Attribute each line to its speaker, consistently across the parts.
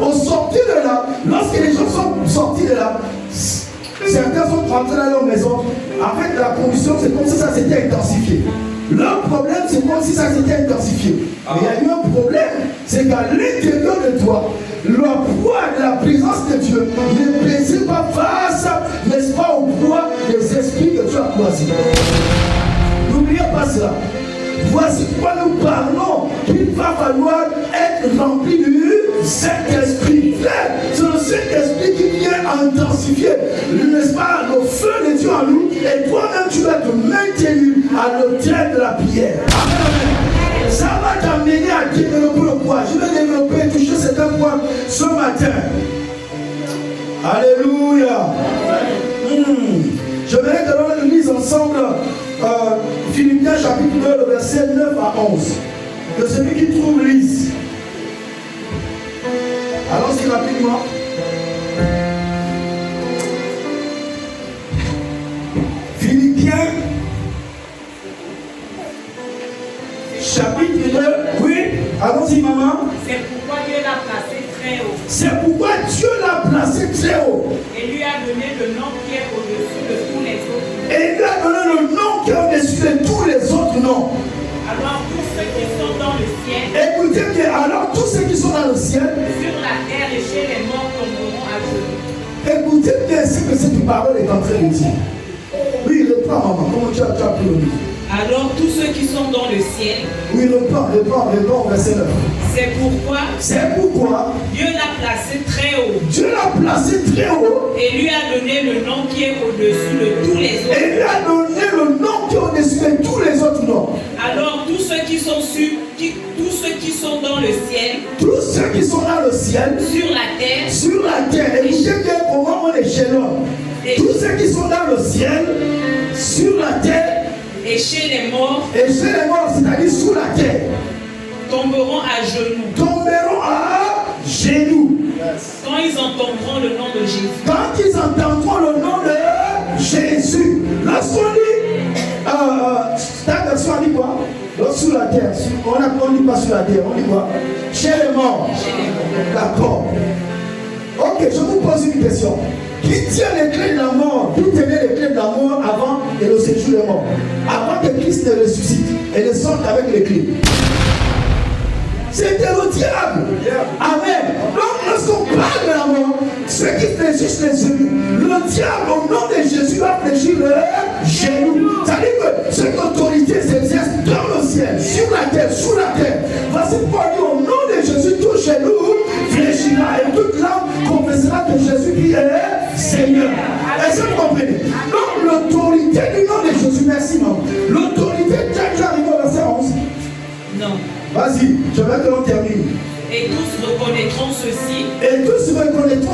Speaker 1: Au sortir de là, lorsque les gens sont sortis de là, certains sont rentrés dans leur maison. En fait, la condition, c'est comme si ça s'était intensifié. Leur problème, c'est comme si ça s'était intensifié. Mais il y a eu un problème, c'est qu'à l'intérieur de toi, le poids de la présence de Dieu ne pèse pas face, n'est-ce pas, au poids des esprits que tu as croisés. N'oubliez pas cela. Voici pourquoi nous parlons qu'il va falloir être rempli du Saint-Esprit. C'est le Saint-Esprit qui vient intensifier, n'est-ce pas, le feu de Dieu en nous. Et toi-même, tu vas te maintenir à l'autel de la prière. Amen. Ça va t'amener à développer le poids. Je vais développer et toucher certains points ce matin. Alléluia. Je voudrais que nous lisions ensemble Philippiens chapitre 2, le verset 9 à 11. Que celui qui trouve lise. Allons-y rapidement. Philippiens chapitre 2. Oui, allons-y maman.
Speaker 2: C'est pourquoi Dieu l'a placé très haut.
Speaker 1: C'est pourquoi Dieu l'a placé très haut.
Speaker 2: Et lui a donné le nom qui est au-dessus de tous les autres.
Speaker 1: Et il lui a donné le nom qui est au-dessus de tous les autres noms.
Speaker 2: Alors tous ceux qui sont dans le ciel,
Speaker 1: Écoutez bien, alors tous ceux qui sont dans le ciel,
Speaker 2: sur la terre et chez les morts tomberont à genoux.
Speaker 1: écoutez bien ce que cette parole est en train de dire. Oui, reprends maman, comment tu as pris le livre?
Speaker 2: Alors tous ceux qui sont dans le ciel,
Speaker 1: Oui, reprends, verset 9.
Speaker 2: c'est pourquoi
Speaker 1: Dieu
Speaker 2: l'a placé très haut.
Speaker 1: Dieu l'a placé très haut.
Speaker 2: Et lui a donné le nom qui est au-dessus de tous les autres.
Speaker 1: Et lui a donné le nom qui est au-dessus de tous les autres noms.
Speaker 2: Alors tous ceux qui sont dans le ciel,
Speaker 1: Tous ceux qui sont dans le ciel,
Speaker 2: sur la terre,
Speaker 1: écoutez bien comment on échelonne. Tous ceux qui sont dans le ciel, sur la terre,
Speaker 2: et chez les morts,
Speaker 1: c'est-à-dire sous la terre,
Speaker 2: tomberont à genoux. Quand ils entendront le nom de Jésus.
Speaker 1: Quand ils entendront le nom de Jésus. Lorsqu'on dit, ta version dit quoi? Sous la terre. On ne dit pas sous la terre, on dit quoi? Chez les morts. D'accord. Ok, je vous pose une question. Qui tient les clés de la mort? Qui tenait les clés de la mort avant et le séjour des morts? Avant que Christ ne ressuscite et ne sorte avec les clés. C'était le diable. Amen. Donc lorsqu'on parle de la mort, ceux qui fléchissent les genoux, le diable au nom de Jésus va fléchir le genou. C'est-à-dire que cette autorité s'exerce dans le ciel, sur la terre, sous la terre. Voici pourquoi au nom de Jésus, tout genou fléchira et toute langue confessera que Jésus est Seigneur. Est-ce que vous comprenez? Donc l'autorité du nom de Jésus, merci maman. L'autorité, tu arrives au verset 11.
Speaker 2: Non.
Speaker 1: Vas-y, je veux que l'on termine.
Speaker 2: Et tous reconnaîtront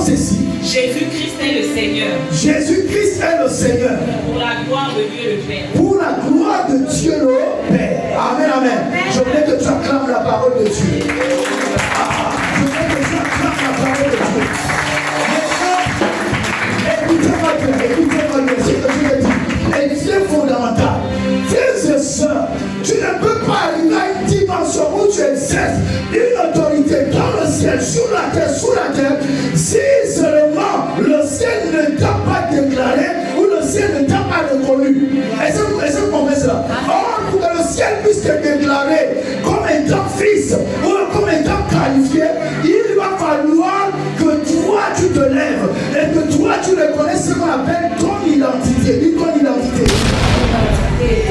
Speaker 2: ceci. Jésus-Christ est le Seigneur.
Speaker 1: Jésus-Christ est le Seigneur.
Speaker 2: Pour la gloire de Dieu le Père.
Speaker 1: Pour la gloire de Dieu le Père. Amen, amen. Je voulais que tu acclames la parole de Dieu. Je voulais que tu acclames la parole de Dieu. Maintenant, écoutez-moi bien, ce que je vais dire est très fondamental. Frères et sœurs, tu ne peux pas arriver à une dimension où tu exerces une autorité dans le ciel, sur la terre, sous la terre, si seulement le ciel ne t'a pas déclaré ou le ciel ne t'a pas reconnu. Est-ce que vous comprenez cela? Or, pour que le ciel puisse te déclarer comme étant fils ou comme étant qualifié, il va falloir que toi tu te lèves et que toi tu reconnaisses ce qu'on appelle ton identité. Dis ton identité.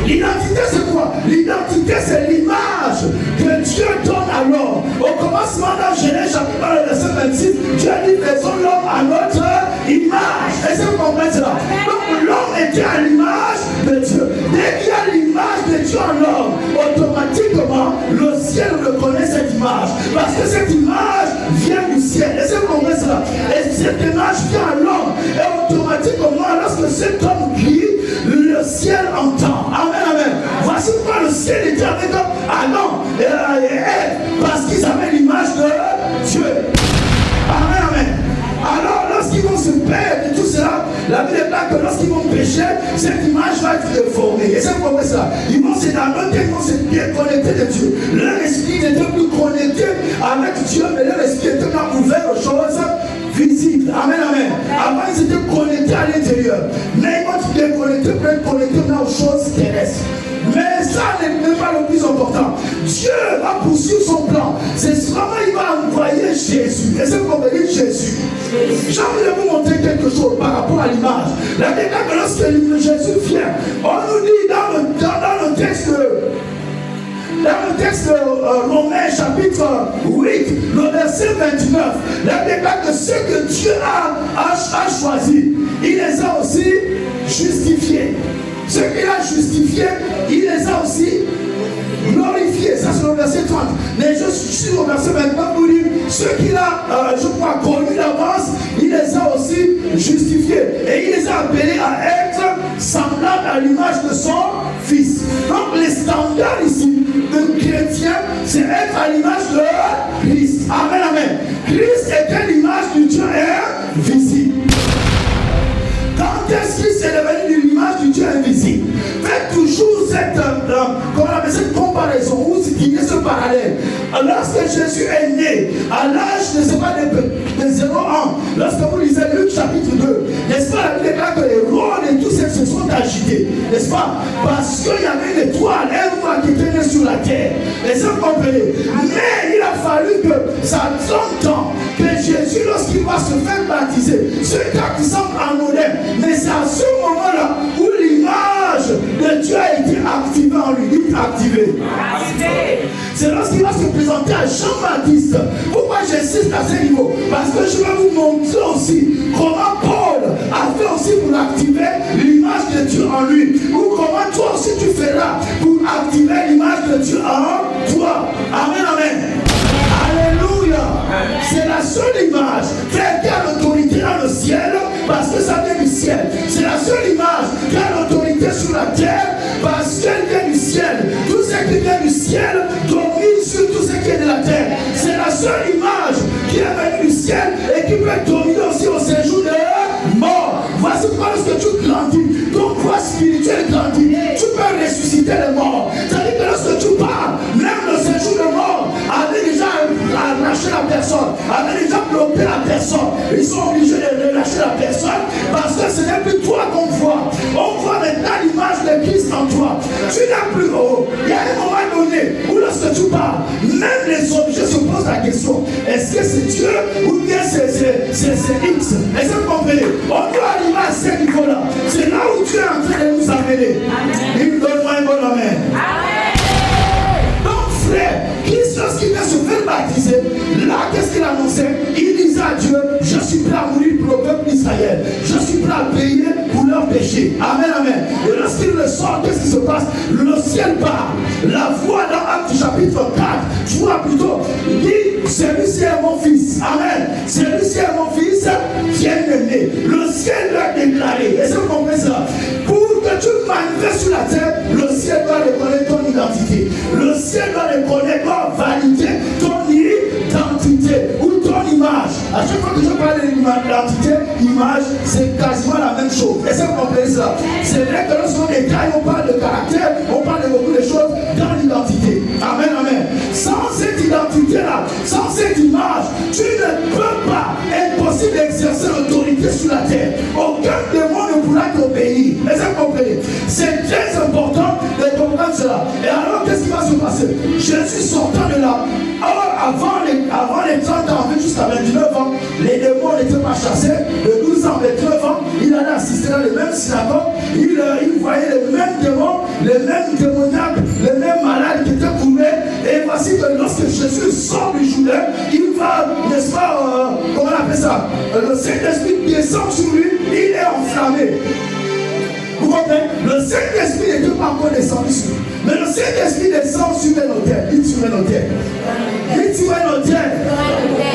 Speaker 1: L'identité c'est quoi? L'identité c'est l'image que Dieu donne à l'homme. Au commencement dans Genèse chapitre 1 le verset 26, Dieu dit faisons l'homme à notre image. Est-ce que vous comprenez cela? Donc l'homme était à l'image de Dieu. Dès qu'il y a l'image de Dieu en l'homme, automatiquement le ciel reconnaît cette image. Parce que cette image vient du ciel. Est-ce que vous comprenez cela? Et cette image vient à l'homme. Et automatiquement lorsque cet homme crie, le ciel entend. Amen, amen. Voici pourquoi le ciel était avec Adam et Ève, parce qu'ils avaient l'image de Dieu. Amen, amen. Alors, lorsqu'ils vont se perdre et tout cela, la Bible est que lorsqu'ils vont pécher, cette image va être déformée. Et c'est pourquoi ça. Ils vont se déconnecter, ils vont se déconnecter de Dieu. Leur esprit n'était plus connecté avec Dieu, mais leur esprit était maintenant ouvert aux choses visibles. Amen, amen. Avant, ils étaient connectés à l'intérieur. Mais quand tu es connecté, tu peux être connecté aux choses terrestres. Mais ça n'est pas le plus important. Dieu va poursuivre son plan. C'est vraiment, il va envoyer Jésus. Et c'est comme on dit Jésus. J'ai envie de vous montrer quelque chose par rapport à l'image. La dernière fois, lorsque Jésus vient, on nous dit dans le texte Romains chapitre 8, le verset 29, la déclare que ceux que Dieu a choisis, il les a aussi justifiés. Ceux qu'il a justifiés, il les a aussi glorifiés. Ça c'est le verset 30. Mais je suis au verset 29 pour dire, ceux qu'il a, je crois, connus d'avance, il les a aussi justifiés. Et il les a appelés à être semblables à l'image de son Fils. Donc les standards ici de chrétien, c'est être à l'image de Christ. Amen, amen. Christ était l'image du Dieu invisible. Quand est-ce qu'il s'est devenu l'image du Dieu invisible? Faites toujours cette comparaison ou ce parallèle. Lorsque Jésus est né, à l'âge de 0 ans, lorsque vous lisez Luc chapitre 2, n'est-ce pas, la Bible déclare que les rôles et tous ces se sont agités, n'est-ce pas? Parce qu'il y avait une étoile, un roi qui était né sur la terre. Et ça, vous comprenez. Mais il a fallu que ça tombe temps que Jésus, lorsqu'il va se faire baptiser, ce cas qui semble anodin, mais c'est à ce moment-là où l'image de Dieu a été activée en lui. Dites activée. C'est lorsqu'il va se présenter à Jean-Baptiste. Pourquoi j'insiste à ce niveau? Parce que je vais vous montrer aussi comment Paul a fait aussi pour activer l'image de Dieu en lui. Ou comment toi aussi tu feras pour activer l'image de Dieu en toi. Amen, amen. Alléluia. C'est la seule image qui a l'autorité dans le ciel parce que ça vient du ciel. C'est la seule image qui a l'autorité sur la terre parce qu'elle vient du ciel. Tout ce qui vient du ciel domine sur tout ce qui est de la terre. C'est la seule image qui est venue du ciel et qui peut dominer aussi au séjour de mort. Voici pourquoi lorsque tu grandis, ton poids spirituel grandit. Tu peux ressusciter les morts. C'est-à-dire que lorsque tu pars, même le séjour de mort avait déjà arraché la personne, avait déjà bloqué la personne. Ils sont obligés de relâcher la personne parce que ce n'est plus toi qu'on voit. On voit maintenant l'image de Christ en toi. Tu n'es plus haut. Il y a un moment donné où lorsque tu parles, même les objets se posent la question, est-ce que c'est Dieu ou bien c'est X? Est-ce que vous comprenez? On doit arriver à ce niveau-là. C'est là où Dieu est en train de nous amener. Il nous donne un bon amen. Donc frère, Christ lorsqu'il vient se faire baptiser, là qu'est-ce qu'il annonçait? Il disait à Dieu, je suis prêt à mourir pour le peuple d'Israël. Je suis prêt à payer pour leurs péchés. Amen, amen. Et lorsqu'il le sort, qu'est-ce qui se passe? Le ciel part. La voix dans Actes chapitre 4, tu vois plutôt, il dit, celui-ci est mon fils. Amen. Celui-ci est mon fils, bien-aimé. Le ciel l'a déclaré. Est-ce que vous comprenez ça? Pour que tu manifestes sur la terre, le ciel doit reconnaître ton identité. Le ciel doit reconnaître, doit valider ton identité ou ton image. À chaque fois que je parle d'identité, image, c'est quasiment la même chose. Est-ce que vous comprenez ça? C'est vrai que lorsqu'on détaille, on parle de caractère, on parle de beaucoup de choses dans l'identité. Amen, amen. Sans cette identité-là, sans cette image, tu ne peux pas, impossible d'exercer l'autorité sur la terre. Aucun démon ne pourra t'obéir. Est-ce que vous comprenez? C'est très important de comprendre cela. Et alors, qu'est-ce qui va se passer? Jésus sortant de là, avant les 30 ans, jusqu'à 29 ans, les démons n'étaient pas chassés. De 12 ans, 29 ans, il allait assister dans les mêmes synagogues. Il voyait les mêmes démons, les mêmes démoniaques, les mêmes malades qui étaient courés. Et voici que lorsque Jésus sort du Jourdain, il va, n'est-ce pas, comment on appelle ça? Le Saint-Esprit descend sur lui, il est enflammé. Vous comprenez? Le Saint-Esprit n'était pas encore descendu sur lui. Mais le Saint-Esprit descend sur un autel. Dites sur un autel. Dites sur un autel.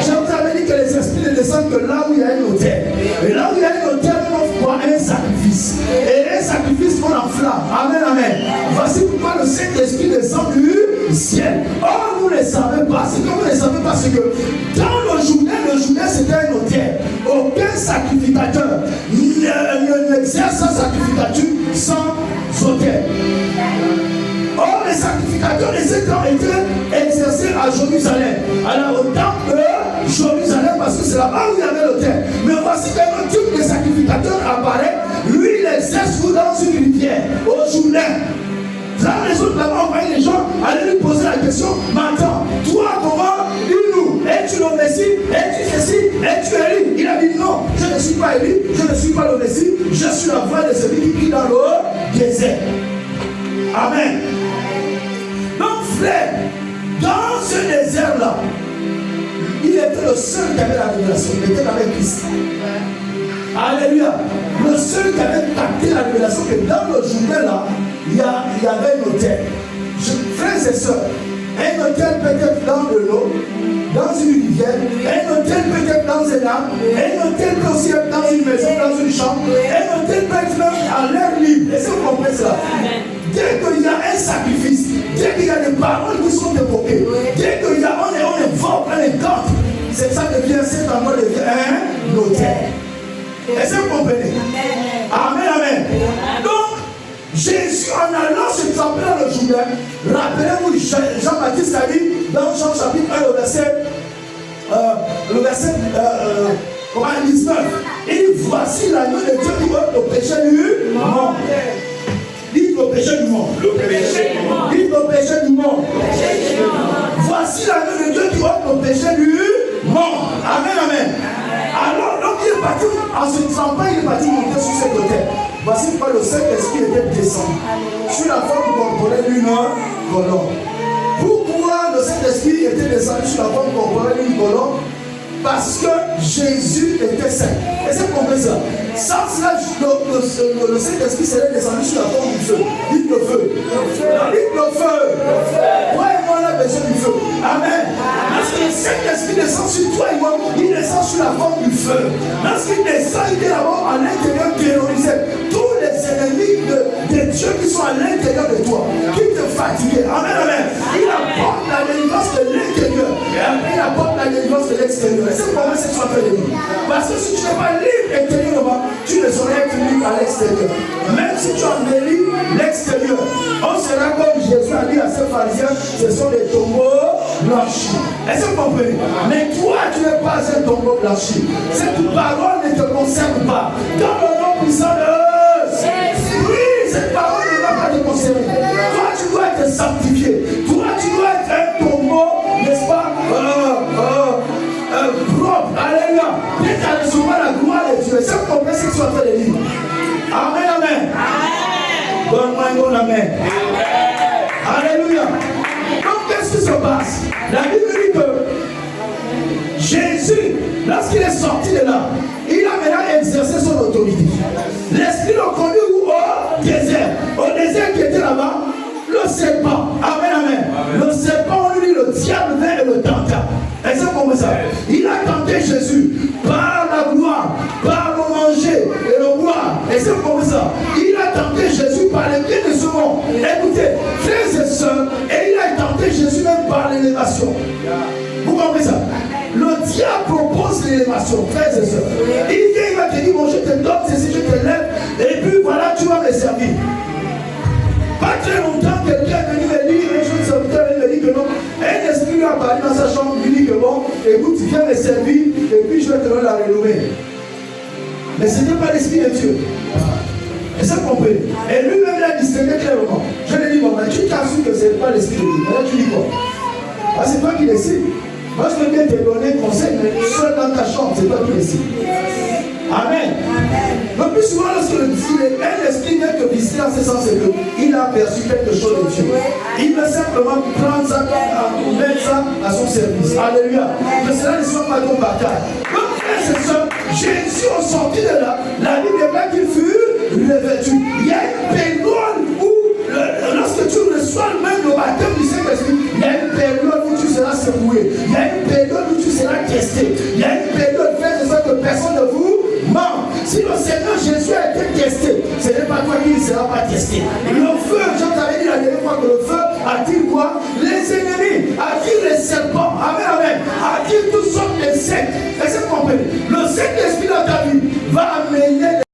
Speaker 1: Je vous avais dit que les esprits ne descendent que là où il y a un autel. Et là où il y a un autel, on voit un sacrifice. Et un sacrifice, on enflamme. Amen, amen. Voici pourquoi le Saint-Esprit descend du ciel. Or, vous ne savez pas. C'est que vous ne savez pas, c'est que dans le Jourdain c'était un autel. Aucun sacrificateur n'exerce sa sacrificature sans autel. Or, les sacrificateurs des états étaient exercés à Jérusalem. Alors, au temple de Jérusalem, c'est là-bas où il y avait l'autel. Mais voici qu'un autre type de sacrificateur apparaît. Lui, il exerce dans une rivière, au Jourdain. Là, les autres là-bas envoyaient les gens aller lui poser la question. Maintenant, toi, comment dis-nous? Es-tu le Messie? Es-tu ceci? Es-tu Élie? Il a dit non, je ne suis pas Élie, je ne suis pas le Messie, je suis la voix de celui qui crie dans le désert. Amen. Donc, frère, dans ce désert-là, il était le seul qui avait la révélation. Il était avec Christ. Alléluia. Le seul qui avait capté la révélation que dans le journal là, il y avait un hôtel. Frères et sœurs, un hôtel peut être dans de l'eau, dans une rivière, un hôtel peut être dans un arbre, un hôtel peut aussi être dans une maison, dans une chambre, un hôtel peut être à l'air libre. Est-ce que vous comprenez cela? Dès qu'il y a un sacrifice, dès qu'il y a des paroles qui sont évoquées, dès qu'il y a on évoque, on écoute, c'est ça que devient cet endroit devient un hôtel. Est-ce que vous comprenez? Amen, amen. Donc, Jésus, en allant se tremper dans le Jourdain, rappelez-vous, Jean-Baptiste a dit dans Jean chapitre 1, le verset 19, il dit voici l'agneau de Dieu qui ôte le péché du monde. Dites le péché du monde. Dites le péché du monde. Voici l'agneau de Dieu qui ôte le péché du monde. Amen, amen. Alors, donc il est parti, en se trempant, il est parti monter sur cet hôtel. Voici pourquoi le Saint-Esprit était descendu sur la forme corporelle d'une colombe. Pourquoi le Saint-Esprit était descendu sur la forme corporelle d'une colombe? Parce que Jésus était saint. Est-ce que vous comprenez ça? Sans cela, le Saint-Esprit serait descendu sur la forme du feu. Dites le feu. Dites le feu. Toi et moi, on a besoin du feu. Amen. Lorsque le Saint-Esprit descend sur toi et moi, il descend sur la forme du feu. Lorsqu'il descend, il est d'abord à l'intérieur terrorisé. Tous les ennemis de Dieu qui sont à l'intérieur de toi, qui te fatiguent. Amen, amen. Il apporte la délivrance de l'intérieur. Il apporte la délivrance de l'extérieur. Et c'est comment c'est que tu vas faire de lui. Parce que si tu n'es pas libre intérieurement, tu ne saurais être libre à l'extérieur. Même si tu embellis l'extérieur, on sera comme Jésus a dit à ses pharisiens, ce sont des tombeaux blanchis. Est-ce que vous comprenez? Mais toi, tu n'es pas un tombeau blanchi. Cette parole ne te concerne pas. Dans le nom puissant de Jésus. Oui, cette parole ne va pas te concerner. Toi, tu dois être sanctifié. Toi, tu dois être un tombeau, n'est-ce pas? Propre. Alléluia. Dès que tu as recevoir la gloire de Dieu, c'est comme ce que tu as fait de lui. Amen, amen. Donne-moi un bon amen. Alléluia. Donc, qu'est-ce qui se passe? La Bible dit que Jésus, lorsqu'il est sorti de là, il a maintenant exercé son autorité. L'Esprit l'a conduit au désert. Au désert qui était là-bas, le serpent. Amen, amen. Le serpent, on lui dit le diable vint et le tenta. Est-ce que vous comprenez ça? Il a tenté Jésus par la gloire, par le manger et le boire. Est-ce que vous comprenez ça? Il a tenté Jésus par les biens de ce monde. Écoutez, frères et sœurs, et il a tenté Jésus même par l'élévation. Vous comprenez ça? Le diable propose l'élévation, frères et sœurs. Il vient, il va te dire, bon, je te donne ceci, je te lève, et puis voilà, tu vas me servir. Pas très longtemps, quelqu'un est venu me dire, un jeune serviteur me dit que non, un esprit lui a parlé dans sa chambre, il dit que bon, écoute, viens me servir, et puis je vais te donner la renommée. Mais ce n'était pas l'esprit de Dieu. Et ça, vous comprenez? Et lui-même, il a distingué clairement. Je lui ai dit, bon, mais tu t'assures que ce n'est pas l'esprit de Dieu. Mais là, tu dis quoi? Ah, c'est toi qui décides. Moi, je veux bien te donner conseil, mais seul dans ta chambre, c'est toi qui décides. Amen. Le plus souvent, lorsque un esprit vient te visiter dans ce sens, c'est qu'il a perçu quelque chose de Dieu. Il veut simplement prendre ça, mettre ça à son service. Alléluia. Mais cela ne soit pas ton bataille. Donc, frères et sœurs, Jésus, au sorti de là, la Bible est là qu'il fut revêtu. Il y a une période où, lorsque tu reçois même le baptême du Saint-Esprit, il y a une période où tu seras secoué. Il y a une période où tu seras testé. Il y a une période, frères et sœurs, que personne ne vous ment. Si le Seigneur Jésus a été testé, ce n'est pas toi qui ne sera pas testé. Le feu, je t'avais dit la dernière fois que le feu attire quoi? Les ennemis, attire les serpents. Amen, amen. Attire toutes sortes d'insectes. Est-ce que vous comprenez? Le Saint-Esprit dans ta vie va amener